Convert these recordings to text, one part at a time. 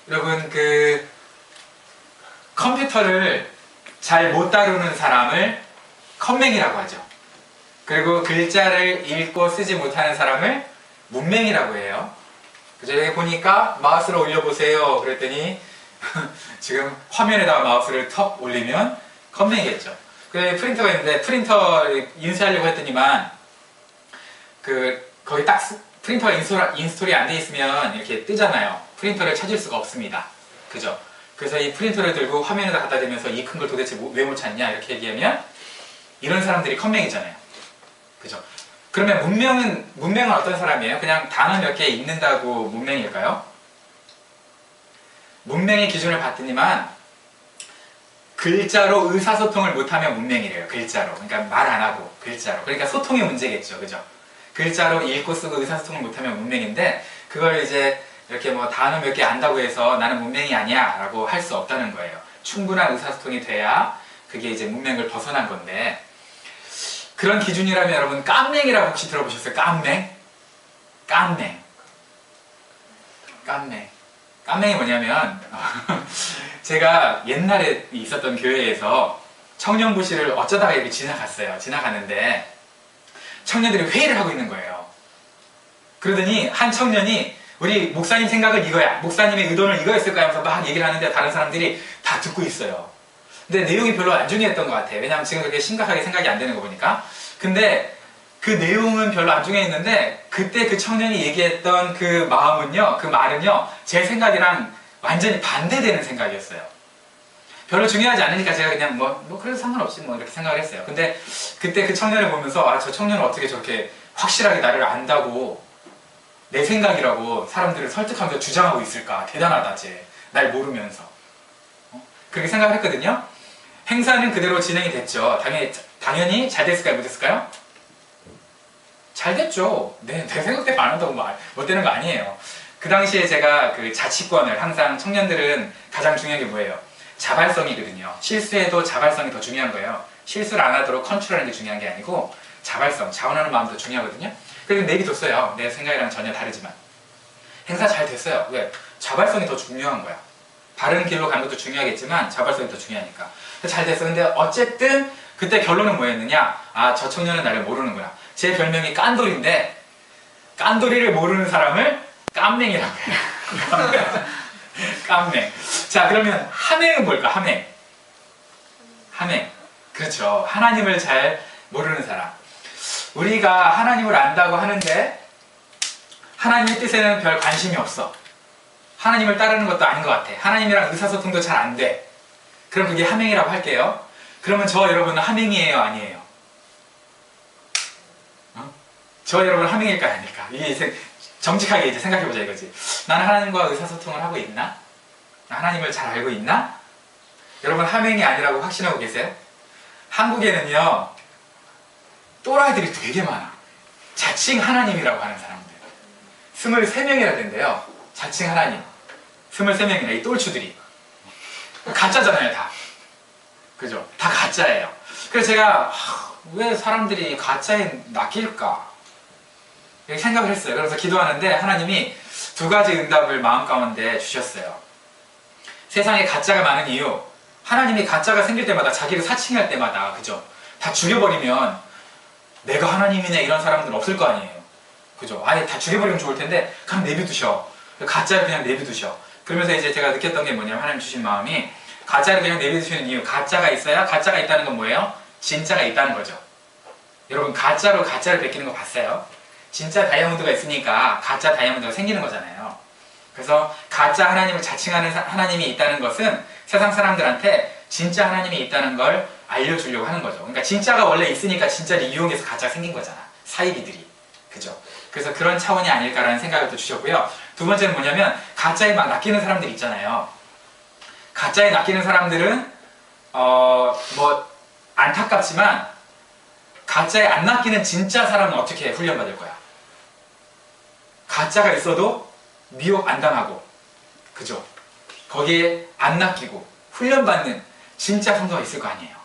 여러분 컴퓨터를 잘 못 다루는 사람을 컴맹이라고 하죠. 그리고 글자를 읽고 쓰지 못하는 사람을 문맹이라고 해요. 그죠? 여기 보니까 마우스를 올려보세요. 그랬더니 지금 화면에다가 마우스를 턱 올리면 컴맹이겠죠. 그 프린터가 있는데 프린터 인수하려고 했더니만 거기 딱 프린터가 인스톨이 안 돼 있으면 이렇게 뜨잖아요. 프린터를 찾을 수가 없습니다. 그죠? 그래서 이 프린터를 들고 화면에다 갖다 대면서 이 큰 걸 도대체 왜 못 찾냐 이렇게 얘기하면 이런 사람들이 컴맹이잖아요. 그죠? 그러면 문맹은 어떤 사람이에요? 그냥 단어 몇 개 읽는다고 문맹일까요? 문맹의 기준을 봤더니만 글자로 의사소통을 못하면 문맹이래요. 글자로. 그러니까 말 안 하고 글자로. 그러니까 소통의 문제겠죠. 그죠? 글자로 읽고 쓰고 의사소통을 못하면 문맹인데 그걸 이제 이렇게 뭐 단어 몇 개 안다고 해서 나는 문맹이 아니야 라고 할 수 없다는 거예요. 충분한 의사소통이 돼야 그게 이제 문맹을 벗어난 건데 그런 기준이라면 여러분 깜맹이라고 혹시 들어보셨어요? 깜맹? 깜맹. 깜맹이 뭐냐면 제가 옛날에 있었던 교회에서 청년부실을 어쩌다가 이렇게 지나갔어요. 지나갔는데 청년들이 회의를 하고 있는 거예요. 그러더니 한 청년이 우리 목사님 생각은 이거야. 목사님의 의도는 이거였을까 하면서 막 얘기를 하는데 다른 사람들이 다 듣고 있어요. 근데 내용이 별로 안 중요했던 것 같아요. 왜냐하면 지금 그렇게 심각하게 생각이 안 되는 거 보니까. 근데 그 내용은 별로 안 중요했는데 그때 그 청년이 얘기했던 그 마음은요, 그 말은요, 제 생각이랑 완전히 반대되는 생각이었어요. 별로 중요하지 않으니까 제가 그냥 뭐 그래도 상관없지 뭐 이렇게 생각을 했어요. 근데 그때 그 청년을 보면서 아, 저 청년은 어떻게 저렇게 확실하게 나를 안다고 내 생각이라고 사람들을 설득하면서 주장하고 있을까? 대단하다, 쟤. 날 모르면서. 그렇게 생각을 했거든요. 행사는 그대로 진행이 됐죠. 당연히 잘 됐을까요? 못 됐을까요? 잘 됐죠. 내 생각대로 안 한다고 못 되는 거 아니에요. 그 당시에 제가 그 자치권을 항상 청년들은 가장 중요한 게 뭐예요? 자발성이거든요. 실수해도 자발성이 더 중요한 거예요. 실수를 안 하도록 컨트롤하는 게 중요한 게 아니고 자발성, 자원하는 마음도 중요하거든요. 그래서 내비뒀어요. 내 생각이랑 전혀 다르지만. 행사 잘 됐어요. 왜? 자발성이 더 중요한 거야. 바른 길로 가는 것도 중요하겠지만 자발성이 더 중요하니까. 잘 됐어. 근데 어쨌든 그때 결론은 뭐였느냐? 아, 저 청년은 나를 모르는구나. 제 별명이 깐돌인데 깐돌이를 모르는 사람을 깜맹이라고 해요. 깜맹. 자, 그러면 함행은 뭘까? 함행. 그렇죠. 하나님을 잘 모르는 사람. 우리가 하나님을 안다고 하는데 하나님의 뜻에는 별 관심이 없어. 하나님을 따르는 것도 아닌 것 같아. 하나님이랑 의사소통도 잘 안 돼. 그럼 그게 함행이라고 할게요. 그러면 저 여러분은 함행이에요? 아니에요? 저 여러분 함행일까 아닐까? 이게 정직하게 이제 생각해보자 이거지. 나는 하나님과 의사소통을 하고 있나? 하나님을 잘 알고 있나? 여러분 함행이 아니라고 확신하고 계세요? 한국에는요 또라이들이 되게 많아. 자칭 하나님이라고 하는 사람들 23명이나 된대요. 자칭 하나님 23명이나 이 똘추들이 가짜잖아요 다. 그죠? 다 가짜예요. 그래서 제가 왜 사람들이 가짜에 낚일까? 이렇게 생각을 했어요. 그래서 기도하는데 하나님이 두 가지 응답을 마음 가운데 주셨어요. 세상에 가짜가 많은 이유, 하나님이 가짜가 생길 때마다 자기를 사칭할 때마다, 그죠? 다 죽여버리면 내가 하나님이네 이런 사람들은 없을 거 아니에요. 그죠? 아예 다 죽여버리면 좋을 텐데 그냥 내비두셔. 가짜를 그냥 내비두셔. 그러면서 이제 제가 느꼈던 게 뭐냐면 하나님 주신 마음이 가짜를 그냥 내비두시는 이유, 가짜가 있어야 가짜가 있다는 건 뭐예요? 진짜가 있다는 거죠. 여러분 가짜로 가짜를 베끼는 거 봤어요? 진짜 다이아몬드가 있으니까 가짜 다이아몬드가 생기는 거잖아요. 그래서 가짜 하나님을 자칭하는 하나님이 있다는 것은 세상 사람들한테 진짜 하나님이 있다는 걸 알려주려고 하는 거죠. 그러니까 진짜가 원래 있으니까 진짜를 이용해서 가짜가 생긴 거잖아. 사이비들이. 그죠? 그래서 그런 차원이 아닐까라는 생각을 또 주셨고요. 두 번째는 뭐냐면 가짜에 막 낚이는 사람들 있잖아요. 가짜에 낚이는 사람들은 뭐 안타깝지만 가짜에 안 낚이는 진짜 사람은 어떻게 훈련받을 거야? 가짜가 있어도 미혹 안 당하고, 그죠? 거기에 안 낚이고 훈련받는 진짜 성도가 있을 거 아니에요.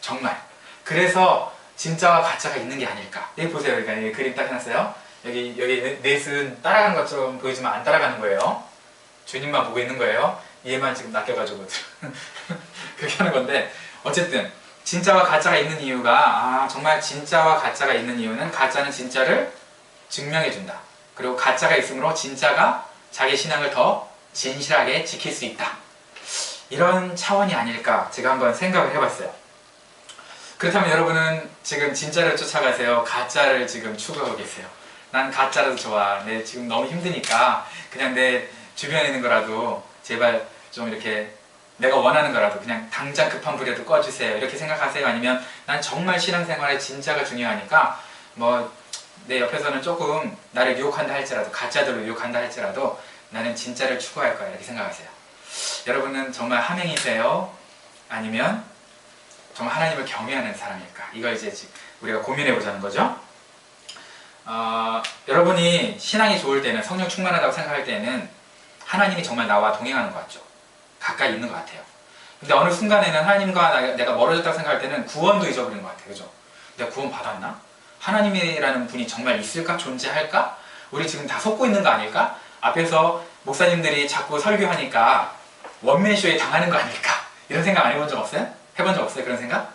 정말. 그래서 진짜와 가짜가 있는 게 아닐까. 여기 보세요. 그러니까 여기 그림 딱 해놨어요. 여기 넷은 따라가는 것처럼 보이지만 안 따라가는 거예요. 주님만 보고 있는 거예요. 얘만 지금 낚여가지고 그렇게 하는 건데, 어쨌든 진짜와 가짜가 있는 이유가, 정말 진짜와 가짜가 있는 이유는 가짜는 진짜를 증명해준다. 그리고 가짜가 있으므로 진짜가 자기 신앙을 더 진실하게 지킬 수 있다. 이런 차원이 아닐까 제가 한번 생각을 해봤어요. 그렇다면 여러분은 지금 진짜를 쫓아가세요? 가짜를 지금 추구하고 계세요? 난 가짜라도 좋아. 내 지금 너무 힘드니까 그냥 내 주변에 있는 거라도 제발 좀 이렇게 내가 원하는 거라도 그냥 당장 급한 불이라도 꺼주세요. 이렇게 생각하세요? 아니면 난 정말 신앙생활에 진짜가 중요하니까 뭐 내 옆에서는 조금 나를 유혹한다 할지라도, 가짜들로 유혹한다 할지라도 나는 진짜를 추구할 거야. 이렇게 생각하세요. 여러분은 정말 하맹이세요? 아니면 정말 하나님을 경외하는 사람일까? 이걸 이제 우리가 고민해 보자는 거죠. 여러분이 신앙이 좋을 때는, 성령 충만하다고 생각할 때는 하나님이 정말 나와 동행하는 것 같죠? 가까이 있는 것 같아요. 근데 어느 순간에는 하나님과 내가 멀어졌다고 생각할 때는 구원도 잊어버린 것 같아요. 그죠? 내가 구원 받았나? 하나님이라는 분이 정말 있을까? 존재할까? 우리 지금 다 속고 있는 거 아닐까? 앞에서 목사님들이 자꾸 설교하니까 원맨쇼에 당하는 거 아닐까? 이런 생각 안 해본 적 없어요? 해본 적 없어요? 그런 생각?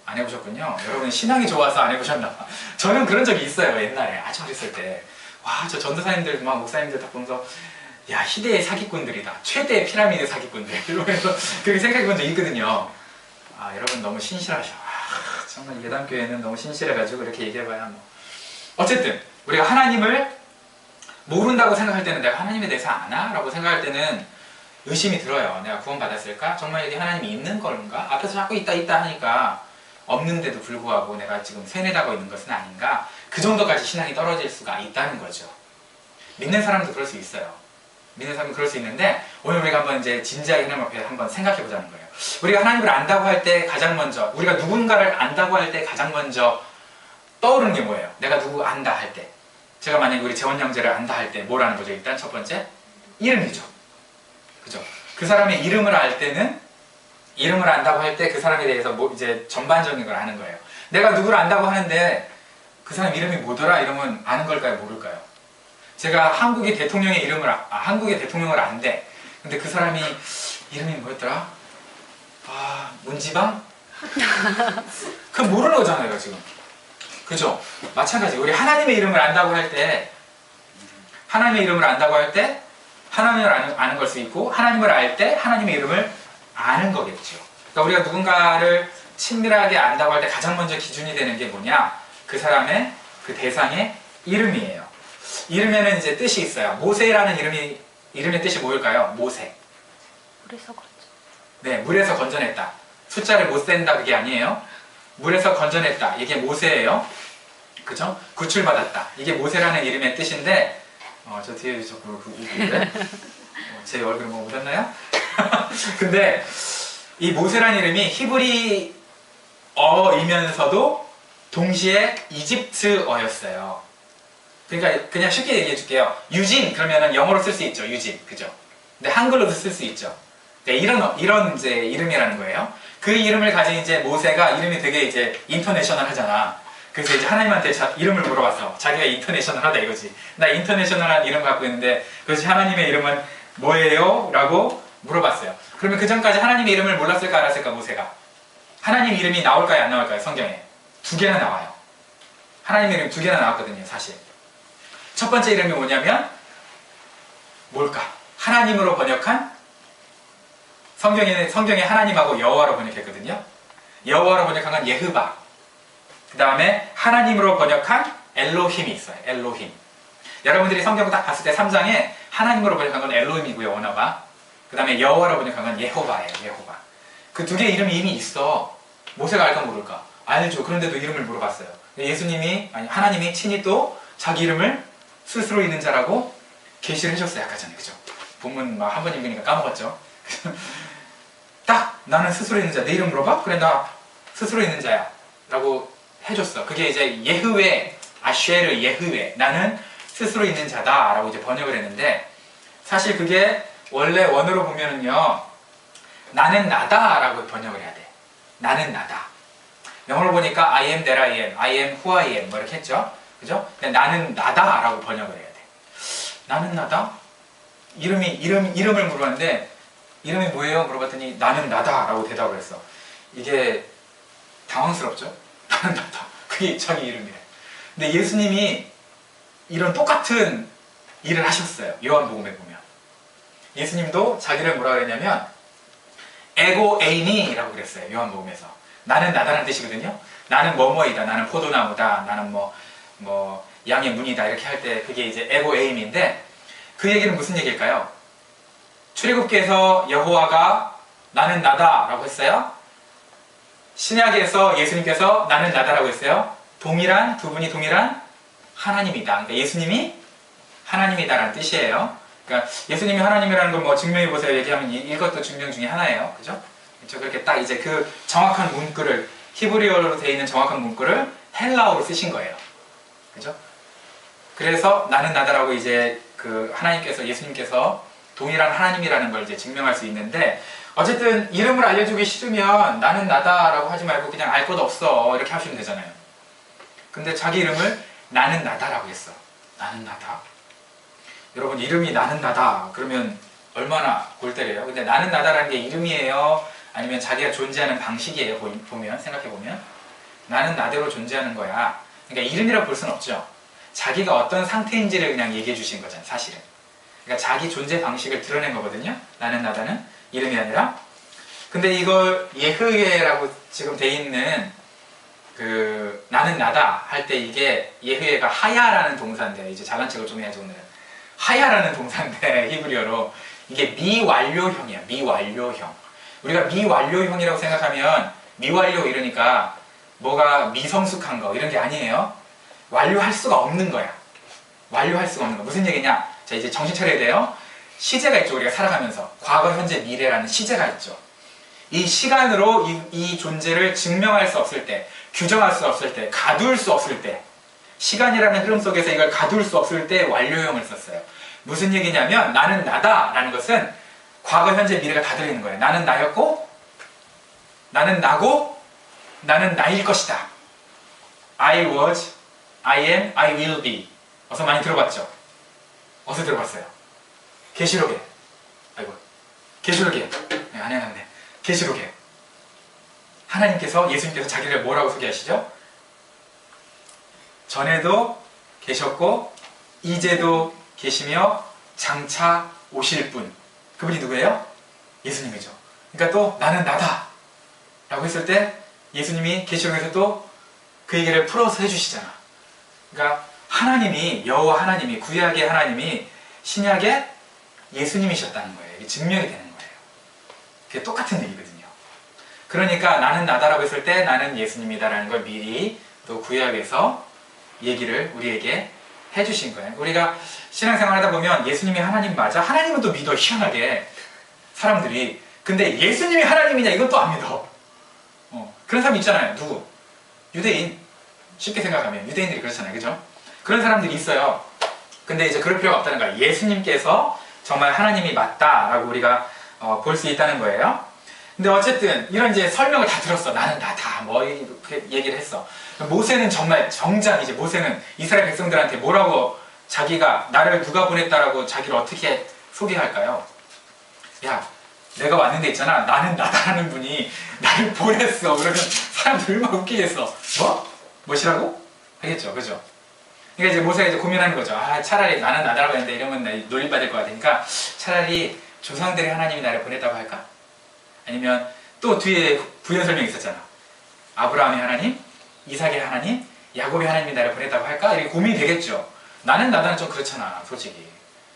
안 해보셨군요. 여러분 신앙이 좋아서 안 해보셨나 봐. 저는 그런 적이 있어요. 옛날에 아주 어렸을 때. 와, 저 전도사님들 막 목사님들 다 보면서 야, 희대의 사기꾼들이다. 최대의 피라미드 사기꾼들. 이러면서 그렇게 생각해 본 적이 있거든요. 여러분 너무 신실하셔. 정말 예담교회는 너무 신실해가지고 이렇게 얘기해봐야 뭐. 어쨌든 우리가 하나님을 모른다고 생각할 때는, 내가 하나님에 대해서 아나? 라고 생각할 때는 의심이 들어요. 내가 구원받았을까? 정말 여기 하나님이 있는 건가? 앞에서 자꾸 있다 하니까 없는데도 불구하고 내가 지금 세뇌당하고 있는 것은 아닌가? 그 정도까지 신앙이 떨어질 수가 있다는 거죠. 믿는 사람도 그럴 수 있어요. 믿는 사람은 그럴 수 있는데, 오늘 우리가 한번 이제 진지하게 하나님 앞에 한번 생각해 보자는 거예요. 우리가 하나님을 안다고 할 때 가장 먼저, 우리가 누군가를 안다고 할 때 가장 먼저 떠오르는 게 뭐예요? 내가 누구 안다 할 때, 제가 만약에 우리 재원 형제를 안다 할 때 뭐라는 거죠? 일단 첫 번째, 이름이죠. 그죠? 그 사람의 이름을 알 때는, 이름을 안다고 할 때 그 사람에 대해서 뭐 이제 전반적인 걸 아는 거예요. 내가 누구를 안다고 하는데 그 사람 이름이 뭐더라? 이러면 아는 걸까요? 모를까요? 제가 한국의 대통령의 이름을, 한국의 대통령을 안대. 근데 그 사람이 이름이 뭐였더라? 문지방? 그건 모르는 거잖아요, 지금. 그죠? 마찬가지. 우리 하나님의 이름을 안다고 할 때, 하나님의 이름을 안다고 할 때, 하나님을 아는 걸 수 있고, 하나님을 알 때 하나님의 이름을 아는 거겠죠. 그러니까 우리가 누군가를 친밀하게 안다고 할 때 가장 먼저 기준이 되는 게 뭐냐? 그 사람의, 그 대상의 이름이에요. 이름에는 이제 뜻이 있어요. 모세라는 이름의 뜻이 뭐일까요? 모세. 물에서 건져. 네, 물에서 건져냈다. 숫자를 못 센다, 그게 아니에요. 물에서 건져냈다. 이게 모세예요. 그죠? 구출받았다. 이게 모세라는 이름의 뜻인데, 저 뒤에 자꾸 웃기는데? 제 얼굴을 뭐 묻었나요? 근데 이 모세라는 이름이 히브리어이면서도 동시에 이집트어였어요. 그러니까 그냥 쉽게 얘기해 줄게요. 유진 그러면은 영어로 쓸 수 있죠. 유진. 그죠? 근데 한글로도 쓸 수 있죠. 그러니까 이런 이제 이름이라는 거예요. 그 이름을 가진 이제 모세가 이름이 되게 이제 인터내셔널 하잖아. 그래서 이제 하나님한테 이름을 물어봤어. 자기가 인터내셔널 하다 이거지. 나 인터내셔널한 이름 갖고 있는데 그것이 하나님의 이름은 뭐예요? 라고 물어봤어요. 그러면 그 전까지 하나님의 이름을 몰랐을까 알았을까 모세가? 하나님 이름이 나올까요 안 나올까요? 성경에 2개나 나와요. 하나님의 이름 2개나 나왔거든요. 사실 첫 번째 이름이 뭐냐면 뭘까? 하나님으로 번역한, 성경에 하나님하고 여호와로 번역했거든요. 여호와로 번역한 건 예흐바. 그 다음에 하나님으로 번역한 엘로힘이 있어요. 엘로힘. 여러분들이 성경 딱 봤을 때 3장에 하나님으로 번역한 건 엘로힘이고요. 언어가. 그 다음에 여호와로 번역한 건 예호바예요. 예호바. 그 2개의 이름이 이미 있어. 모세가 알까 모를까? 알죠. 그런데도 이름을 물어봤어요. 하나님이 친히 또 자기 이름을 스스로 있는 자라고 계시를 해줬어요. 아까 전에. 그죠? 본문 막 한 번 읽으니까 까먹었죠? 딱 나는 스스로 있는 자. 내 이름 물어봐? 그래 나 스스로 있는 자야. 라고 해줬어. 그게 이제 예흐웨, 아쉐르 예흐웨. 나는 스스로 있는 자다. 라고 이제 번역을 했는데 사실 그게 원래 원어로 보면은요. 나는 나다. 라고 번역을 해야 돼. 나는 나다. 영어로 보니까 I am that I am, I am who I am 뭐 이렇게 했죠. 그죠? 나는 나다 라고 번역을 해야 돼. 나는 나다? 이름을 물어봤는데 이름이 뭐예요? 물어봤더니 나는 나다라고 대답을 했어. 이게 당황스럽죠? 나는 나다. 그게 자기 이름이래. 근데 예수님이 이런 똑같은 일을 하셨어요. 요한복음에 보면. 예수님도 자기를 뭐라 그랬냐면 에고 에이미라고 그랬어요. 요한복음에서. 나는 나다라는 뜻이거든요. 나는 뭐뭐이다. 나는 포도나무다. 나는 뭐 양의 문이다. 이렇게 할 때 그게 이제 에고 에임인데 그 얘기는 무슨 얘기일까요? 출애굽기에서 여호와가 나는 나다라고 했어요. 신약에서 예수님께서 나는 나다라고 했어요. 두 분이 동일한 하나님이다. 그러니까 예수님이 하나님이다라는 뜻이에요. 그러니까 예수님이 하나님이라는 건 뭐 증명해보세요 얘기하면 이것도 증명 중에 하나예요. 그죠? 그렇게 딱 이제 그 정확한 문구를 히브리어로 되어 있는 정확한 문구를 헬라어로 쓰신 거예요. 그죠? 그래서 나는 나다라고 이제 그 하나님께서 예수님께서 동일한 하나님이라는 걸 이제 증명할 수 있는데 어쨌든 이름을 알려주기 싫으면 나는 나다라고 하지 말고 그냥 알 것 없어 이렇게 하시면 되잖아요. 근데 자기 이름을 나는 나다라고 했어. 나는 나다? 여러분 이름이 나는 나다 그러면 얼마나 골 때려요? 근데 나는 나다라는 게 이름이에요? 아니면 자기가 존재하는 방식이에요? 생각해보면 나는 나대로 존재하는 거야. 그러니까 이름이라고 볼 수는 없죠. 자기가 어떤 상태인지를 그냥 얘기해 주신 거잖아요. 사실은. 그러니까 자기 존재 방식을 드러낸 거거든요. 나는 나다는 이름이 아니라. 근데 이걸 예흐예라고 지금 돼 있는 그 나는 나다 할 때 이게 예흐예가 하야라는 동사인데 이제 잘난 척을 좀 해야지 오늘은. 하야라는 동사인데 히브리어로 이게 미완료형이야. 미완료형. 우리가 미완료형이라고 생각하면 미완료 이러니까 뭐가 미성숙한 거 이런 게 아니에요. 완료할 수가 없는 거야. 완료할 수가 없는 거. 무슨 얘기냐? 자 이제 정신 차려야 돼요. 시제가 있죠. 우리가 살아가면서 과거, 현재, 미래라는 시제가 있죠. 이 시간으로 이 존재를 증명할 수 없을 때, 규정할 수 없을 때, 가둘 수 없을 때, 시간이라는 흐름 속에서 이걸 가둘 수 없을 때 완료형을 썼어요. 무슨 얘기냐면 나는 나다라는 것은 과거, 현재, 미래가 다 들어있는 거예요. 나는 나였고, 나는 나고, 나는 나일 것이다. I was, I am, I will be. 어서 많이 들어봤죠? 어디서 들어봤어요? 계시록에. 아이고, 계시록에. 네, 안 해놨네. 계시록에. 하나님께서, 예수님께서 자기를 뭐라고 소개하시죠? 전에도 계셨고, 이제도 계시며, 장차 오실 분. 그분이 누구예요? 예수님이죠. 그러니까 또 나는 나다 라고 했을 때 예수님이 계시록에서 또 그 얘기를 풀어서 해주시잖아. 그러니까 하나님이, 여호와 하나님이, 구약의 하나님이 신약의 예수님이셨다는 거예요. 이게 증명이 되는 거예요. 그게 똑같은 얘기거든요. 그러니까 나는 나다라고 했을 때 나는 예수님이다라는 걸 미리 또 구약에서 얘기를 우리에게 해주신 거예요. 우리가 신앙생활 하다 보면 예수님이 하나님 맞아? 하나님은 또 믿어, 희한하게. 사람들이. 근데 예수님이 하나님이냐? 이건 또 안 믿어. 그런 사람 있잖아요. 누구? 유대인. 쉽게 생각하면. 유대인들이 그렇잖아요. 그죠? 그런 사람들이 있어요. 근데 이제 그럴 필요가 없다는 거야. 예수님께서 정말 하나님이 맞다라고 우리가 볼 수 있다는 거예요. 근데 어쨌든 이런 이제 설명을 다 들었어. 나는 나다. 뭐 이렇게 얘기를 했어. 모세는 정작 이제 모세는 이스라엘 백성들한테 뭐라고 자기가 나를 누가 보냈다라고 자기를 어떻게 소개할까요? 야, 내가 왔는데 있잖아. 나는 나다라는 분이 나를 보냈어. 그러면 사람들 얼마나 웃기겠어. 뭐? 뭐시라고? 하겠죠. 그죠? 그러니까 이제 모세가 이제 고민하는 거죠. 아, 차라리 나는 나다라고 했는데 이러면 나 놀림받을 것 같으니까 차라리 조상들의 하나님이 나를 보냈다고 할까? 아니면 또 뒤에 부연 설명이 있었잖아. 아브라함의 하나님, 이삭의 하나님, 야곱의 하나님이 나를 보냈다고 할까? 이렇게 고민이 되겠죠. 나는 나다는 좀 그렇잖아, 솔직히.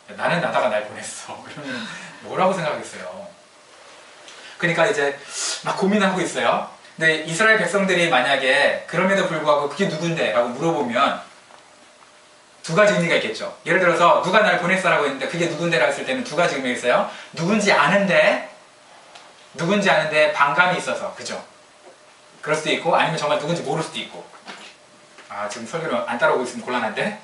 나는 나다가 날 보냈어. 그러면 뭐라고 생각하겠어요? 그러니까 이제 막 고민을 하고 있어요. 근데 이스라엘 백성들이 만약에 그럼에도 불구하고 그게 누군데? 라고 물어보면 두 가지 의미가 있겠죠. 예를 들어서 누가 날 보냈어라고 했는데 그게 누군데라고 했을 때는 두 가지 의미가 있어요. 누군지 아는데 반감이 있어서, 그죠? 그럴 수도 있고, 아니면 정말 누군지 모를 수도 있고. 아, 지금 설교를 안 따라오고 있으면 곤란한데?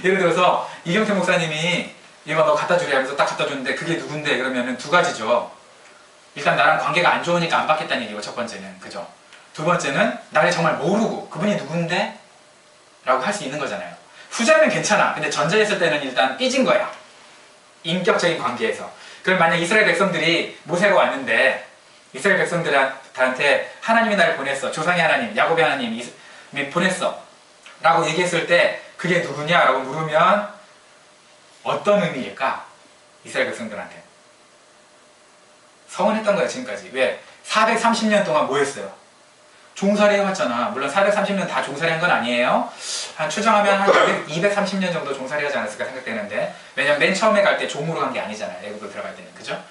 예를 들어서, 이경태 목사님이 이거 너 갖다 주래 하면서 딱 갖다 줬는데 그게 누군데? 그러면은 두 가지죠. 일단 나랑 관계가 안 좋으니까 안 받겠다는 얘기고, 첫 번째는. 그죠? 두 번째는 나를 정말 모르고, 그분이 누군데? 라고 할 수 있는 거잖아요. 후자면 괜찮아. 근데 전자했을 때는 일단 삐진 거야. 인격적인 관계에서. 그럼 만약 이스라엘 백성들이 모세가 왔는데 이스라엘 백성들한테 하나님이 나를 보냈어. 조상의 하나님, 야곱의 하나님이 보냈어. 라고 얘기했을 때 그게 누구냐라고 물으면 어떤 의미일까? 이스라엘 백성들한테. 서운했던 거야, 지금까지. 왜? 430년 동안 뭐 했어요? 종살이 해왔잖아. 물론 430년 다 종살이 한 건 아니에요. 한 추정하면 한 230년 정도 종살이 하지 않았을까 생각되는데, 왜냐면 맨 처음에 갈 때 종으로 간 게 아니잖아요. 애국으로 들어갈 때는. 그죠?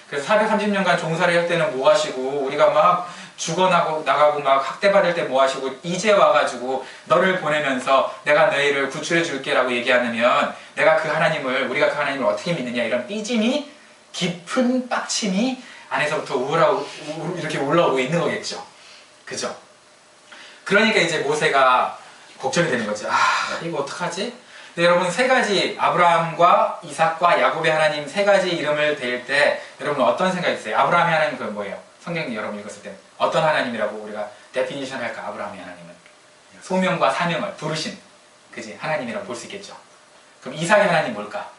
그래서 430년간 종살이 할 때는 뭐 하시고, 우리가 막 죽어나가고 막 학대받을 때 뭐 하시고, 이제 와가지고 너를 보내면서 내가 너희를 구출해 줄게라고 얘기하면 내가 그 하나님을, 우리가 그 하나님을 어떻게 믿느냐, 이런 삐짐이, 깊은 빡침이 안에서부터 이렇게 올라오고 있는 거겠죠. 그죠? 그러니까 이제 모세가 걱정이 되는 거죠. 아, 이거 어떡하지? 근데 여러분, 세 가지, 아브라함과 이삭과 야곱의 하나님 세 가지 이름을 댈 때 여러분 어떤 생각이 있어요? 아브라함의 하나님 그건 뭐예요? 성경 여러분 읽었을 때 어떤 하나님이라고 우리가 데피니션 할까? 아브라함의 하나님은 소명과 사명을 부르신, 그지? 하나님이라고 볼 수 있겠죠. 그럼 이삭의 하나님 뭘까?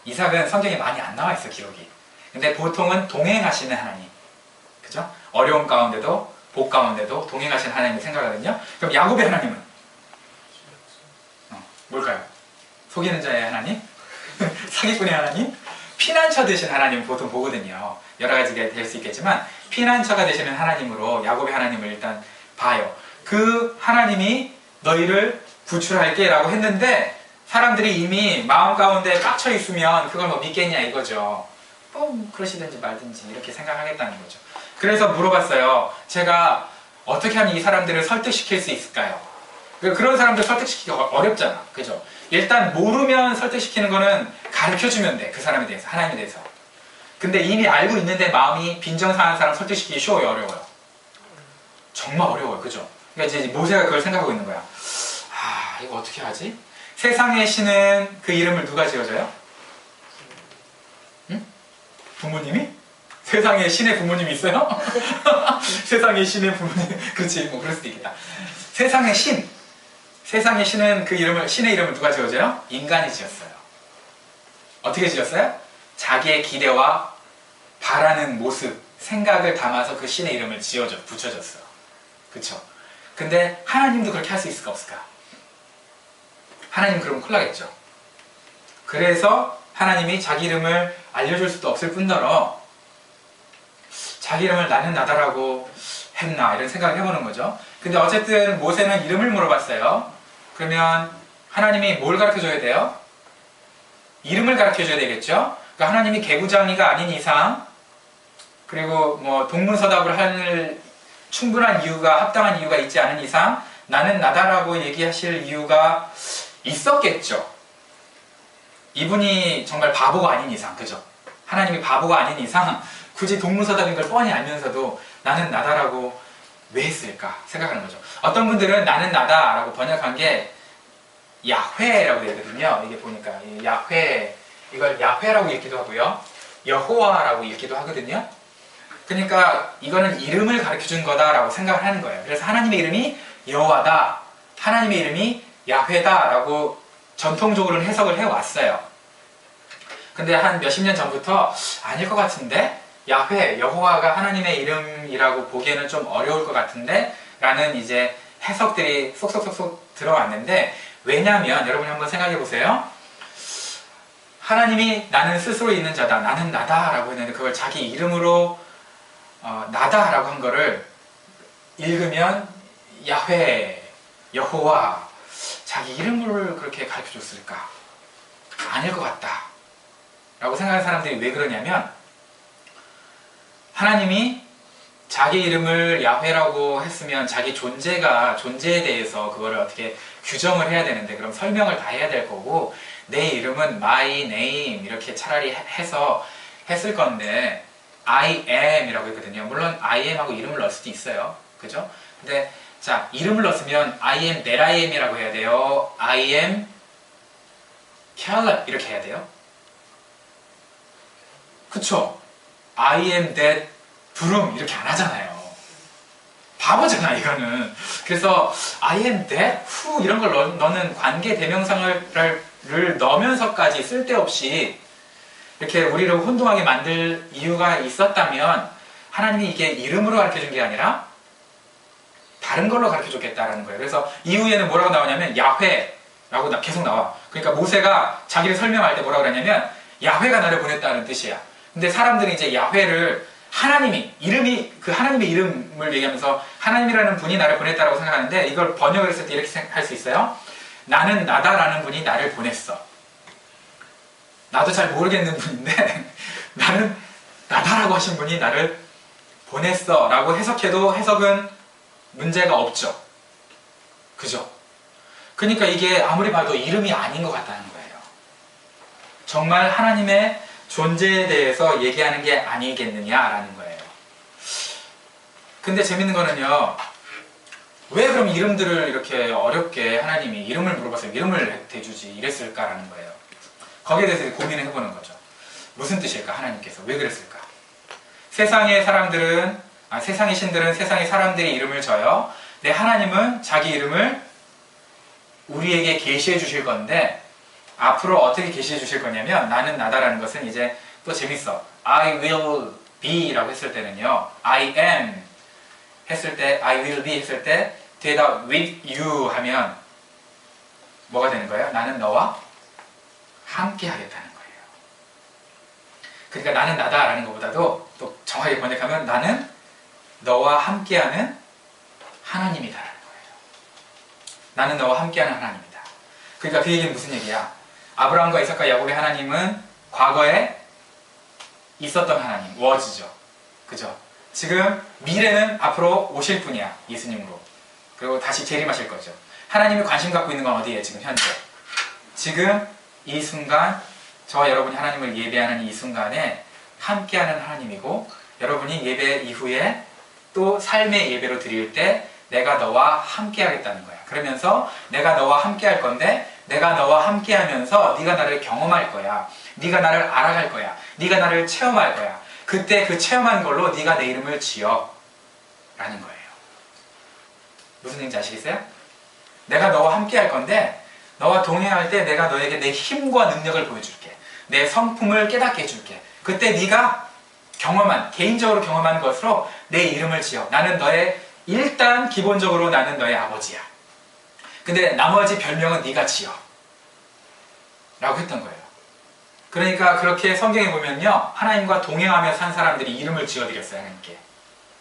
이삭은 성경에 많이 안 나와 있어, 기록이. 근데 보통은 동행하시는 하나님, 그죠? 어려움 가운데도 복 가운데도 동행하시는 하나님을 생각하거든요. 그럼 야곱의 하나님은 뭘까요? 속이는 자의 하나님? 사기꾼의 하나님? 피난처 되신 하나님을 보통 보거든요. 여러 가지가 될 수 있겠지만 피난처가 되시는 하나님으로 야곱의 하나님을 일단 봐요. 그 하나님이 너희를 구출할게 라고 했는데 사람들이 이미 마음 가운데 빡쳐 있으면 그걸 뭐 믿겠냐 이거죠. 그러시든지 말든지 이렇게 생각하겠다는 거죠. 그래서 물어봤어요. 제가 어떻게 하면 이 사람들을 설득시킬 수 있을까요? 그런 사람들 설득시키기가 어렵잖아. 그죠? 일단 모르면 설득시키는 거는 가르쳐주면 돼. 그 사람에 대해서, 하나님에 대해서. 근데 이미 알고 있는데 마음이 빈정상한 사람 설득시키기 쉬워요, 어려워요? 정말 어려워요. 그죠? 그러니까 이제 모세가 그걸 생각하고 있는 거야. 아, 이거 어떻게 하지? 세상의 신은 그 이름을 누가 지어줘요? 응? 부모님이? 세상에 신의 부모님이 있어요? 세상에 신의 부모님, 그렇지, 뭐 그럴 수도 있겠다. 세상의 신은 그 이름을, 신의 이름을 누가 지어줘요? 인간이 지었어요. 어떻게 지었어요? 자기의 기대와 바라는 모습, 생각을 담아서 그 신의 이름을 붙여줬어요. 그쵸? 근데 하나님도 그렇게 할 수 있을까 없을까? 하나님 그러면 큰일 나겠죠. 그래서 하나님이 자기 이름을 알려줄 수도 없을 뿐더러 자기 이름을 나는 나다라고 했나 이런 생각을 해보는 거죠. 근데 어쨌든 모세는 이름을 물어봤어요. 그러면 하나님이 뭘 가르쳐줘야 돼요? 이름을 가르쳐줘야 되겠죠. 그러니까 하나님이 개구장이가 아닌 이상, 그리고 뭐 동문서답을 할 충분한 이유가, 합당한 이유가 있지 않은 이상 나는 나다라고 얘기하실 이유가 있었겠죠. 이분이 정말 바보가 아닌 이상, 그죠? 하나님이 바보가 아닌 이상 굳이 동문서답인 걸 뻔히 알면서도 나는 나다라고 왜 했을까 생각하는 거죠. 어떤 분들은 나는 나다라고 번역한 게 야훼라고 되거든요. 이게 보니까 야훼, 이걸 야훼라고 읽기도 하고요, 여호와라고 읽기도 하거든요. 그러니까 이거는 이름을 가르쳐준 거다라고 생각을 하는 거예요. 그래서 하나님의 이름이 여호와다, 하나님의 이름이 야훼다라고 전통적으로는 해석을 해왔어요. 근데 한 몇십 년 전부터 아닐 것 같은데, 야훼, 여호와가 하나님의 이름이라고 보기에는 좀 어려울 것 같은데 라는 이제 해석들이 쏙쏙쏙쏙 들어왔는데, 왜냐하면 여러분이 한번 생각해 보세요. 하나님이 나는 스스로 있는 자다, 나는 나다 라고 했는데 그걸 자기 이름으로 나다 라고 한 거를 읽으면 야훼, 여호와, 자기 이름을 그렇게 가르쳐 줬을까? 아닐 것 같다 라고 생각하는 사람들이 왜 그러냐면, 하나님이 자기 이름을 야훼라고 했으면 자기 존재에 대해서 그거를 어떻게 규정을 해야 되는데, 그럼 설명을 다 해야 될 거고, 내 이름은 my name 이렇게 차라리 해서 했을 건데 I am 이라고 했거든요. 물론 I am 하고 이름을 넣을 수도 있어요. 그죠? 근데 자, 이름을 넣었으면 I am that I am 이라고 해야 돼요? I am Caleb 이렇게 해야 돼요? 그쵸? I am that 브룸 이렇게 안 하잖아요. 바보잖아 이거는. 그래서 I am that, who 이런 걸 넣는 관계 대명사를 넣으면서까지 쓸데없이 이렇게 우리를 혼동하게 만들 이유가 있었다면 하나님이 이게 이름으로 가르쳐준 게 아니라 다른 걸로 가르쳐줬겠다라는 거예요. 그래서 이후에는 뭐라고 나오냐면 야훼라고 계속 나와. 그러니까 모세가 자기를 설명할 때 뭐라고 그러냐면 야훼가 나를 보냈다는 뜻이야. 근데 사람들이 이제 야훼를 하나님이 이름이 그 하나님의 이름을 얘기하면서 하나님이라는 분이 나를 보냈다라고 생각하는데 이걸 번역을 했을 때 이렇게 할 수 있어요. 나는 나다라는 분이 나를 보냈어. 나도 잘 모르겠는 분인데 나는 나다라고 하신 분이 나를 보냈어 라고 해석해도 해석은 문제가 없죠. 그죠? 그러니까 이게 아무리 봐도 이름이 아닌 것 같다는 거예요. 정말 하나님의 존재에 대해서 얘기하는 게 아니겠느냐라는 거예요. 근데 재밌는 거는요, 왜 그럼 이름들을 이렇게 어렵게 하나님이 이름을 물어봐서 이름을 대주지 이랬을까라는 거예요. 거기에 대해서 고민을 해보는 거죠. 무슨 뜻일까 하나님께서 왜 그랬을까? 세상의 사람들은 세상의 신들은 세상의 사람들의 이름을 져요. 근데 하나님은 자기 이름을 우리에게 계시해 주실 건데 앞으로 어떻게 계시해 주실 거냐면 나는 나다라는 것은 이제 또 재밌어. I will be 라고 했을 때는요, I am 했을 때, I will be 했을 때 뒤에다 with you 하면 뭐가 되는 거예요? 나는 너와 함께 하겠다는 거예요. 그러니까 나는 나다라는 것보다도 또 정확하게 번역하면 나는 너와 함께하는 하나님이다라는 거예요. 나는 너와 함께하는 하나님이다. 그러니까 그 얘기는 무슨 얘기야? 아브라함과 이삭과 야곱의 하나님은 과거에 있었던 하나님, was죠. 그죠? 지금 미래는 앞으로 오실 분이야, 예수님으로. 그리고 다시 재림하실 거죠. 하나님이 관심 갖고 있는 건 어디에 지금 현재? 지금 이 순간 저와 여러분이 하나님을 예배하는 이 순간에 함께하는 하나님이고, 여러분이 예배 이후에 또 삶의 예배로 드릴 때 내가 너와 함께 하겠다는 거야. 그러면서 내가 너와 함께 할 건데 내가 너와 함께 하면서 네가 나를 경험할 거야. 네가 나를 알아갈 거야. 네가 나를 체험할 거야. 그때 그 체험한 걸로 네가 내 이름을 지어 라는 거예요. 무슨 얘기인지 아시겠어요? 내가 너와 함께 할 건데 너와 동행할 때 내가 너에게 내 힘과 능력을 보여줄게. 내 성품을 깨닫게 해줄게. 그때 네가 개인적으로 경험한 것으로 내 이름을 지어. 나는 일단 기본적으로 나는 너의 아버지야. 근데 나머지 별명은 네가 지어. 라고 했던 거예요. 그러니까 그렇게 성경에 보면요, 하나님과 동행하며 산 사람들이 이름을 지어드렸어요, 하나님께.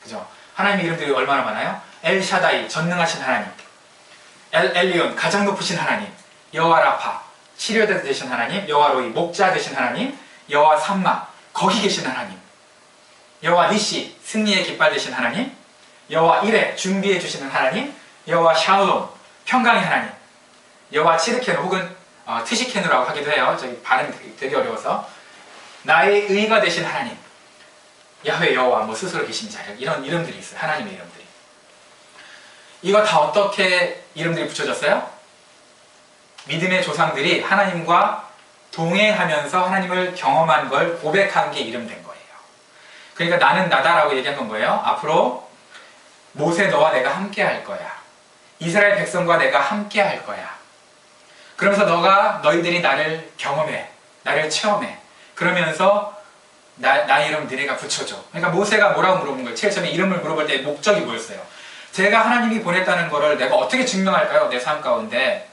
그죠? 하나님의 이름들이 얼마나 많아요? 엘샤다이, 전능하신 하나님. 엘리온, 가장 높으신 하나님. 여호와 라파, 치료자 되신 하나님. 여호와 로이, 목자 되신 하나님. 여호와 삼마, 거기 계신 하나님. 여호와 니시, 승리의 깃발 되신 하나님. 여호와 이레, 준비해 주시는 하나님. 여호와 샬롬, 평강의 하나님. 여호와 치르켄 혹은 트시켄으라고 하기도 해요. 저기 발음이 되게 어려워서. 나의 의가 되신 하나님. 야훼 여호와 뭐 스스로 계신 자, 이런 이름들이 있어요. 하나님의 이름들이. 이거 다 어떻게 이름들이 붙여졌어요? 믿음의 조상들이 하나님과 동행하면서 하나님을 경험한 걸 고백한 게 이름된 거예요. 그러니까 나는 나다라고 얘기한 건 뭐예요? 앞으로 모세 너와 내가 함께 할 거야. 이스라엘 백성과 내가 함께 할 거야. 그러면서 너희들이 나를 경험해. 나를 체험해. 그러면서 나의 이름 너네가 붙여줘. 그러니까 모세가 뭐라고 물어본 거예요? 제일 처음에 이름을 물어볼 때 목적이 뭐였어요? 제가 하나님이 보냈다는 거를 내가 어떻게 증명할까요? 내 삶 가운데.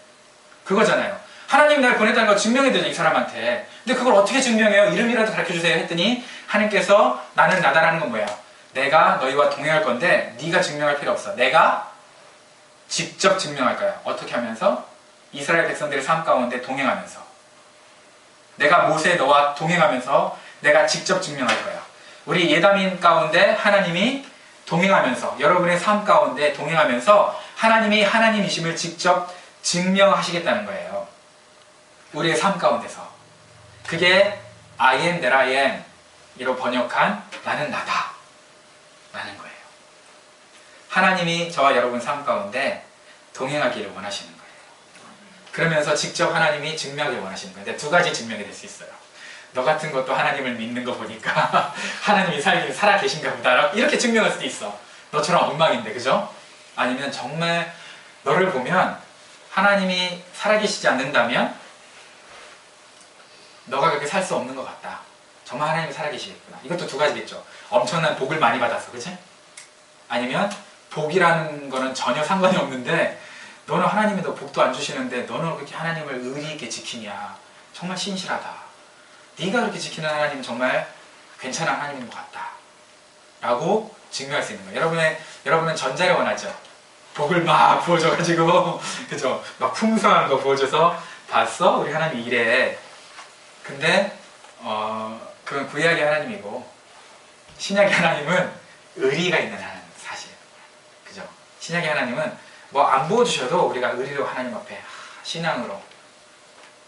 그거잖아요. 하나님이 날 보냈다는 걸 증명해야 되죠, 이 사람한테. 근데 그걸 어떻게 증명해요? 이름이라도 가르쳐주세요 했더니 하나님께서 나는 나다라는 건 뭐야? 내가 너희와 동행할 건데 네가 증명할 필요 없어. 내가 직접 증명할 거야. 어떻게 하면서? 이스라엘 백성들의 삶 가운데 동행하면서. 내가 모세 너와 동행하면서 내가 직접 증명할 거야. 우리 예담인 가운데 하나님이 동행하면서, 여러분의 삶 가운데 동행하면서 하나님이 하나님이심을 직접 증명하시겠다는 거예요. 우리의 삶 가운데서. 그게 I am that I am 이로 번역한 나는 나다 라는 거예요. 하나님이 저와 여러분 삶 가운데 동행하기를 원하시는 거예요. 그러면서 직접 하나님이 증명하기를 원하시는 거예요. 근데 두 가지 증명이 될 수 있어요. 너 같은 것도 하나님을 믿는 거 보니까 하나님이 살아 계신가 보다 이렇게 증명할 수도 있어. 너처럼 엉망인데, 그죠? 아니면 정말 너를 보면 하나님이 살아계시지 않는다면 너가 그렇게 살 수 없는 것 같다. 정말 하나님이 살아계시겠구나. 이것도 두 가지겠죠. 엄청난 복을 많이 받았어, 그치? 아니면 복이라는 거는 전혀 상관이 없는데 너는 하나님이 너 복도 안 주시는데 너는 그렇게 하나님을 의리 있게 지키냐. 정말 신실하다. 네가 그렇게 지키는 하나님은 정말 괜찮은 하나님인 것 같다. 라고 증명할 수 있는 거예요. 여러분은 전자를 원하죠. 복을 막 부어줘가지고 그죠? 막 풍성한 거 부어줘서 봤어? 우리 하나님 이래. 근데 그건 구약의 하나님이고 신약의 하나님은 의리가 있는 하나님, 사실. 그죠? 신약의 하나님은 뭐 안 부어주셔도 우리가 의리로 하나님 앞에 신앙으로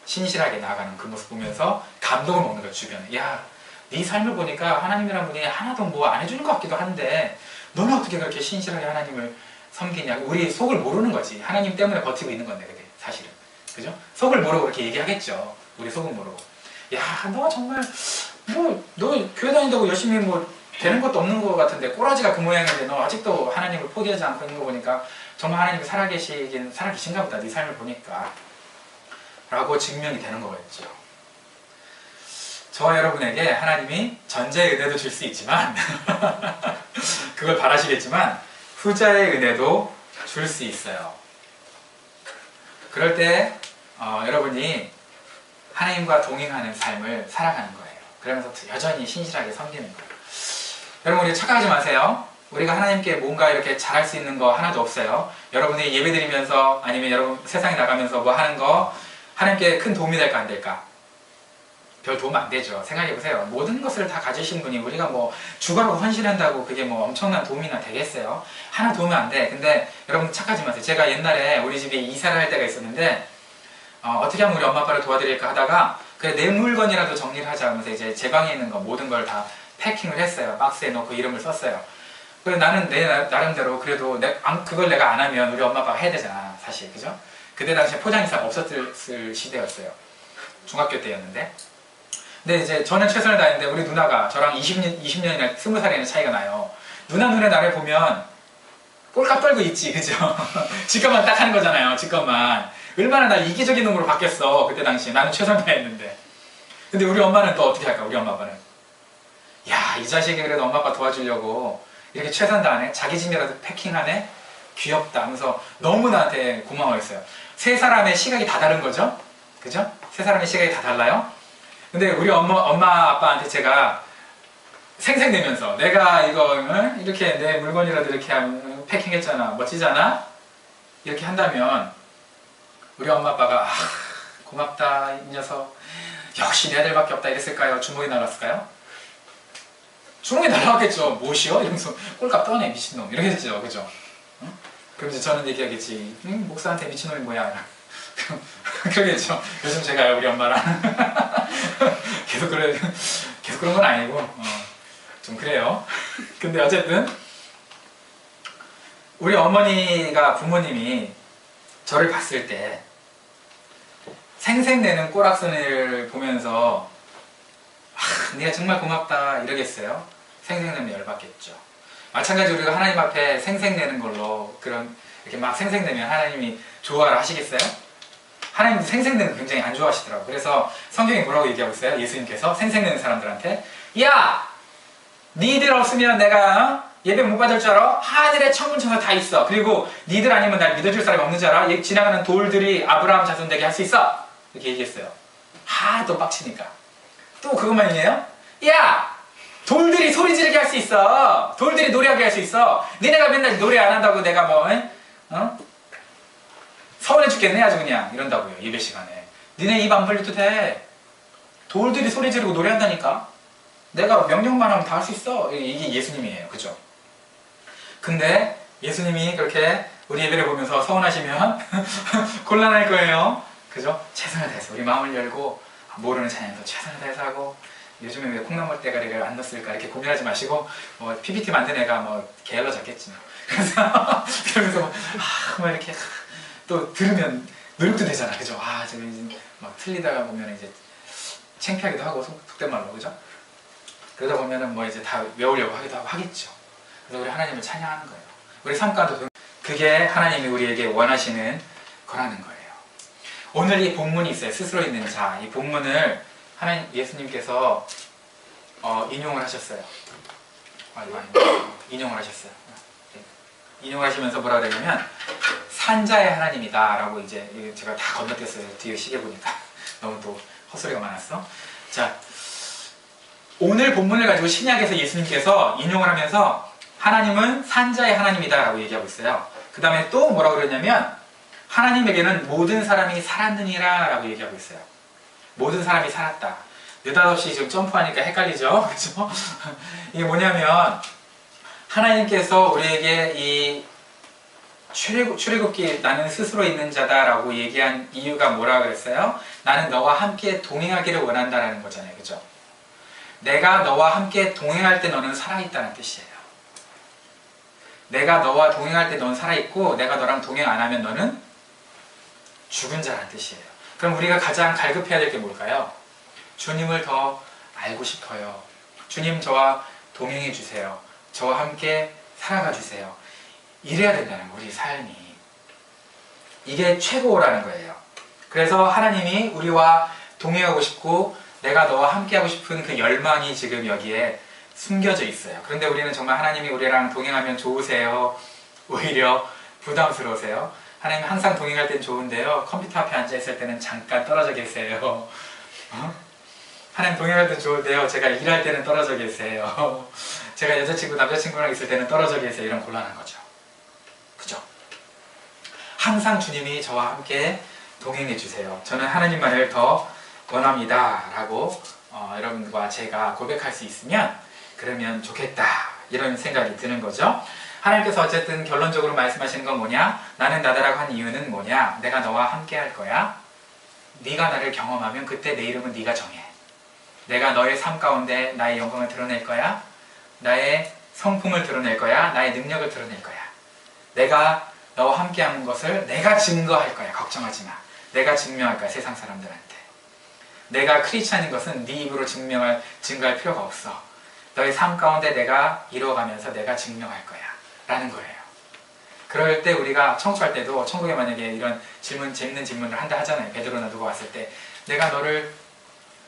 신실하게 나아가는 그 모습 보면서 감동을 먹는 거예요, 주변에. 야, 네 삶을 보니까 하나님이란 분이 하나도 뭐 안 해주는 것 같기도 한데 너는 어떻게 그렇게 신실하게 하나님을 섬기냐. 우리 속을 모르는 거지. 하나님 때문에 버티고 있는 건데, 그게 사실은. 그죠? 속을 모르고 그렇게 얘기하겠죠. 우리 속은 모르고. 야, 너 정말 너 교회 다닌다고 열심히 뭐 되는 것도 없는 것 같은데 꼬라지가 그 모양인데 너 아직도 하나님을 포기하지 않고 있는 거 보니까 정말 하나님이 살아계신가 보다. 네 삶을 보니까. 라고 증명이 되는 거겠죠. 저와 여러분에게 하나님이 전자의 은혜도 줄 수 있지만 그걸 바라시겠지만 후자의 은혜도 줄 수 있어요. 그럴 때 여러분이 하나님과 동행하는 삶을 살아가는 거예요. 그러면서 여전히 신실하게 섬기는 거예요. 여러분, 우리 착각하지 마세요. 우리가 하나님께 뭔가 이렇게 잘할 수 있는 거 하나도 없어요. 여러분이 예배 드리면서 아니면 여러분 세상에 나가면서 뭐 하는 거 하나님께 큰 도움이 될까 안 될까? 별 도움 안 되죠. 생각해보세요. 모든 것을 다 가지신 분이 우리가 뭐 죽어라고 헌신한다고 그게 뭐 엄청난 도움이나 되겠어요? 하나 도움이 안 돼. 근데 여러분 착하지 마세요. 제가 옛날에 우리 집에 이사를 할 때가 있었는데 어떻게 하면 우리 엄마 아빠를 도와드릴까 하다가 그래 내 물건이라도 정리를 하자 하면서 이제 제 방에 있는 거 모든 걸 다 패킹을 했어요. 박스에 넣고 이름을 썼어요. 그래서 나는 내 나름대로 그래도 그걸 내가 안 하면 우리 엄마 아빠가 해야 되잖아, 사실. 그죠? 그때 당시에 포장이사가 없었을 시대였어요. 중학교 때였는데. 근데 이제 저는 최선을 다했는데 우리 누나가 저랑 20년이나 20살이나 차이가 나요. 누나 눈에 나를 보면 꼴값 떨고 있지, 그죠? 지것만 딱 하는 거잖아요, 지것만. 얼마나 나 이기적인 놈으로 바뀌었어, 그때 당시에. 나는 최선을 다했는데. 근데 우리 엄마는 또 어떻게 할까, 우리 엄마 아빠는. 야, 이 자식이 그래도 엄마 아빠 도와주려고 이렇게 최선 다하네? 자기 짐이라도 패킹하네? 귀엽다 하면서 너무 나한테 고마워했어요. 세 사람의 시각이 다 다른 거죠? 그죠? 세 사람의 시각이 다 달라요? 근데 우리 엄마 아빠한테 제가 생색내면서 내가 이거 이렇게 내 물건이라도 이렇게 패킹했잖아, 멋지잖아? 이렇게 한다면 우리 엄마 아빠가 고맙다 이 녀석, 역시 내 아들밖에 없다 이랬을까요? 주먹이 날랐을까요? 주먹이 날라왔겠죠. 무엇이요? 이러면서 꼴값 떠네 미친놈 이렇게 했죠. 그죠? 응? 그럼 이제 저는 얘기하겠지. 목사한테 미친놈이 뭐야? 그러겠죠. 요즘 제가 우리 엄마랑 계속 그런 건 아니고 좀 그래요. 근데 어쨌든 우리 어머니가 부모님이 저를 봤을 때 생색내는 꼬락선이를 보면서 네가 정말 고맙다 이러겠어요? 생색내면 열받겠죠. 마찬가지로 우리가 하나님 앞에 생색내는 걸로 이렇게 막 생색내면 하나님이 좋아를 하시겠어요? 하나님도 생색내는 거 굉장히 안 좋아하시더라고요. 그래서 성경이 뭐라고 얘기하고 있어요? 예수님께서 생색내는 사람들한테 야! 니들 없으면 내가 예배 못 받을 줄 알아? 하늘에 천문천사 다 있어. 그리고 니들 아니면 날 믿어줄 사람이 없는 줄 알아? 지나가는 돌들이 아브라함 자손 되게 할 수 있어. 이렇게 얘기했어요. 또 빡치니까. 또 그것만이에요? 야! 돌들이 소리 지르게 할 수 있어. 돌들이 노래하게 할 수 있어. 니네가 맨날 노래 안 한다고 내가 서운해 죽겠네 아주 그냥 이런다고요. 예배 시간에. 니네 입 안 벌려도 돼. 돌들이 소리 지르고 노래한다니까. 내가 명령만 하면 다 할 수 있어. 이게 예수님이에요. 그죠? 근데 예수님이 그렇게 우리 예배를 보면서 서운하시면 곤란할 거예요. 그죠? 최선을 다해서 우리 마음을 열고 모르는 찬양도 최선을 다해서 하고 요즘에 왜 콩나물 대가리를 안 넣었을까 이렇게 고민하지 마시고 PPT 만든 애가 게을러졌겠지. 그래서 그러면서 이렇게 또 들으면 노력도 되잖아. 그죠? 저기 막 틀리다가 보면 이제 창피하기도 하고 속된 말로. 그죠? 그러다 보면은 이제 다 외우려고 하기도 하고 하겠죠. 그래서 우리 하나님을 찬양하는 거예요. 우리 삶 가운데 그게 하나님이 우리에게 원하시는 거라는 거예요. 오늘 이 본문이 있어요. 스스로 있는 자. 이 본문을 하나님 예수님께서 인용을 하셨어요. 인용을 하셨어요. 인용을 하시면서 뭐라 그러냐면 산자의 하나님이다 라고 이제 제가 다 건너뛰었어요. 뒤에 시계 보니까 너무 또 헛소리가 많았어. 자, 오늘 본문을 가지고 신약에서 예수님께서 인용을 하면서 하나님은 산자의 하나님이다 라고 얘기하고 있어요. 그 다음에 또 뭐라고 그러냐면 하나님에게는 모든 사람이 살았느니라 라고 얘기하고 있어요. 모든 사람이 살았다. 느닷없이 지금 점프하니까 헷갈리죠? 그렇죠? 이게 뭐냐면 하나님께서 우리에게 이 출애굽기 나는 스스로 있는 자다라고 얘기한 이유가 뭐라고 그랬어요? 나는 너와 함께 동행하기를 원한다라는 거잖아요. 그죠? 내가 너와 함께 동행할 때 너는 살아있다는 뜻이에요. 내가 너와 동행할 때 너는 살아있고 내가 너랑 동행 안 하면 너는 죽은 자라는 뜻이에요. 그럼 우리가 가장 갈급해야 될 게 뭘까요? 주님을 더 알고 싶어요. 주님 저와 동행해 주세요. 저와 함께 살아가 주세요. 이래야 된다는 거예요. 우리 삶이. 이게 최고라는 거예요. 그래서 하나님이 우리와 동행하고 싶고 내가 너와 함께하고 싶은 그 열망이 지금 여기에 숨겨져 있어요. 그런데 우리는 정말 하나님이 우리랑 동행하면 좋으세요? 오히려 부담스러우세요? 하나님 항상 동행할 땐 좋은데요. 컴퓨터 앞에 앉아있을 때는 잠깐 떨어져 계세요. 하나님 동행할 땐 좋은데요. 제가 일할 때는 떨어져 계세요. 제가 여자친구, 남자친구랑 있을 때는 떨어져 계세요. 이런 곤란한 거죠. 그죠? 항상 주님이 저와 함께 동행해 주세요. 저는 하나님만을 더 원합니다. 라고 여러분과 제가 고백할 수 있으면 그러면 좋겠다. 이런 생각이 드는 거죠. 하나님께서 어쨌든 결론적으로 말씀하시는 건 뭐냐? 나는 나다라고 한 이유는 뭐냐? 내가 너와 함께 할 거야. 네가 나를 경험하면 그때 내 이름은 네가 정해. 내가 너의 삶 가운데 나의 영광을 드러낼 거야. 나의 성품을 드러낼 거야. 나의 능력을 드러낼 거야. 내가 너와 함께 하는 것을 내가 증거할 거야. 걱정하지 마. 내가 증명할 거야. 세상 사람들한테. 내가 크리스찬인 것은 네 입으로 증거할 필요가 없어. 너의 삶 가운데 내가 이루어가면서 내가 증명할 거야. 라는 거예요. 그럴 때 우리가 청소할 때도 천국에 만약에 이런 재밌는 질문을 한다 하잖아요. 베드로나 누가 왔을 때 내가 너를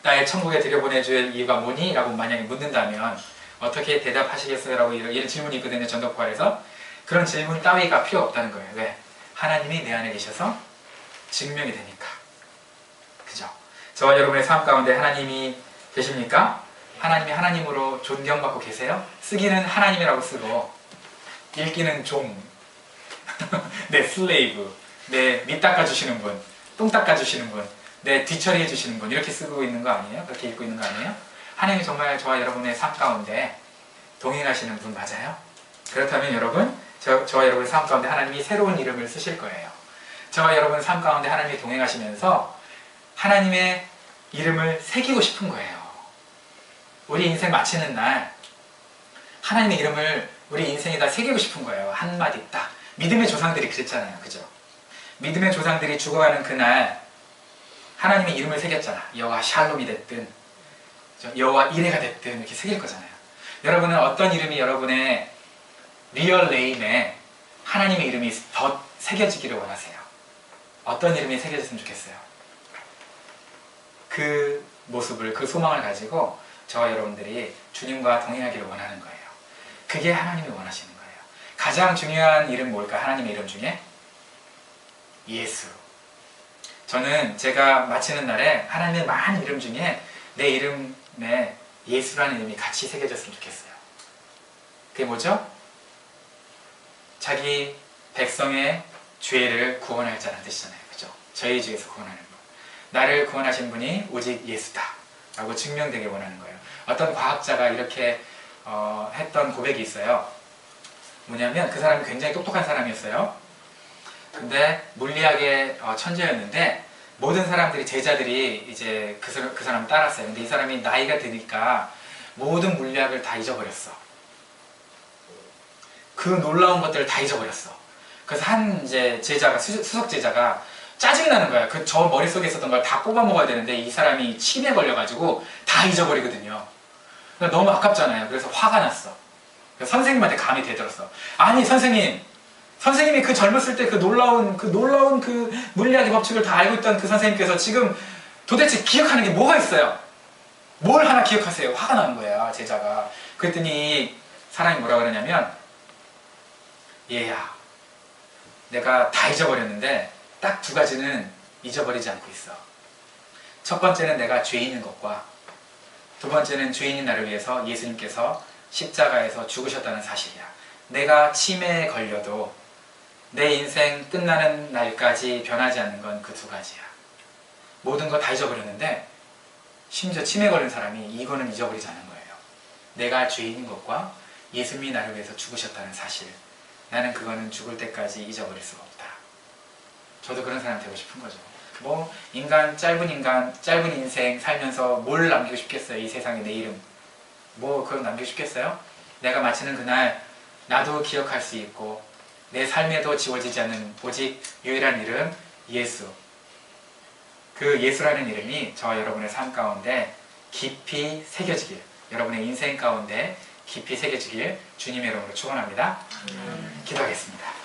나의 천국에 들여보내줄 이유가 뭐니? 라고 만약에 묻는다면 어떻게 대답하시겠어요? 라고 이런 질문이 있거든요. 전도부활에서. 그런 질문 따위가 필요 없다는 거예요. 왜? 하나님이 내 안에 계셔서 증명이 되니까. 그죠? 저와 여러분의 삶 가운데 하나님이 계십니까? 하나님이 하나님으로 존경받고 계세요? 쓰기는 하나님이라고 쓰고 읽기는 종, 내 슬레이브, 내 밑 닦아주시는 분, 똥 닦아주시는 분, 내 뒤처리해 주시는 분 이렇게 쓰고 있는 거 아니에요? 그렇게 읽고 있는 거 아니에요? 하나님이 정말 저와 여러분의 삶 가운데 동행하시는 분 맞아요? 그렇다면 여러분, 저와 여러분의 삶 가운데 하나님이 새로운 이름을 쓰실 거예요. 저와 여러분의 삶 가운데 하나님이 동행하시면서 하나님의 이름을 새기고 싶은 거예요. 우리 인생 마치는 날 하나님의 이름을 우리 인생에다 새기고 싶은 거예요. 한마디 딱. 믿음의 조상들이 그랬잖아요. 그죠? 믿음의 조상들이 죽어가는 그날 하나님의 이름을 새겼잖아. 여호와 샬롬이 됐든 여호와 이레가 됐든 이렇게 새길 거잖아요. 여러분은 어떤 이름이 여러분의 리얼 네임에 하나님의 이름이 더 새겨지기를 원하세요? 어떤 이름이 새겨졌으면 좋겠어요? 그 모습을, 그 소망을 가지고 저와 여러분들이 주님과 동행하기를 원하는 거예요. 그게 하나님이 원하시는 거예요. 가장 중요한 이름 뭘까? 하나님의 이름 중에? 예수. 저는 제가 마치는 날에 하나님의 많은 이름 중에 내 이름에 예수라는 이름이 같이 새겨졌으면 좋겠어요. 그게 뭐죠? 자기 백성의 죄를 구원할 자라는 뜻이잖아요. 그죠? 저희 죄에서 구원하는 분. 나를 구원하신 분이 오직 예수다 라고 증명되게 원하는 거예요. 어떤 과학자가 이렇게 했던 고백이 있어요. 뭐냐면 그 사람이 굉장히 똑똑한 사람이었어요. 근데 물리학의 천재였는데 모든 사람들이, 제자들이 이제 그 사람을 따랐어요. 근데 이 사람이 나이가 드니까 모든 물리학을 다 잊어버렸어. 그 놀라운 것들을 다 잊어버렸어. 그래서 한 이제 제자가, 수석 제자가 짜증나는 거야. 저 머릿속에 있었던 걸 다 뽑아 먹어야 되는데 이 사람이 침에 걸려가지고 다 잊어버리거든요. 그러니까 너무 아깝잖아요. 그래서 화가 났어. 선생님한테 감히 대들었어. 아니 선생님이 그 젊었을 때 그 놀라운 그 물리학의 법칙을 다 알고 있던 그 선생님께서 지금 도대체 기억하는 게 뭐가 있어요? 뭘 하나 기억하세요? 화가 나는 거야, 제자가. 그랬더니 사람이 뭐라 그러냐면, 얘야, 내가 다 잊어버렸는데 딱 두 가지는 잊어버리지 않고 있어. 첫 번째는 내가 죄인인 것과 두 번째는 죄인인 나를 위해서 예수님께서 십자가에서 죽으셨다는 사실이야. 내가 치매에 걸려도 내 인생 끝나는 날까지 변하지 않는 건 그 두 가지야. 모든 거 다 잊어버렸는데 심지어 치매 걸린 사람이 이거는 잊어버리지 않은 거예요. 내가 죄인인 것과 예수님이 나를 위해서 죽으셨다는 사실. 나는 그거는 죽을 때까지 잊어버릴 수가 없다. 저도 그런 사람 되고 싶은 거죠. 뭐 짧은 인생 살면서 뭘 남기고 싶겠어요? 이 세상에 내 이름 뭐 그걸 남기고 싶겠어요? 내가 마치는 그날 나도 기억할 수 있고 내 삶에도 지워지지 않는 오직 유일한 이름 예수. 그 예수라는 이름이 저와 여러분의 삶 가운데 깊이 새겨지길, 여러분의 인생 가운데 깊이 새겨지길 주님의 이름으로 축원합니다. 기도하겠습니다.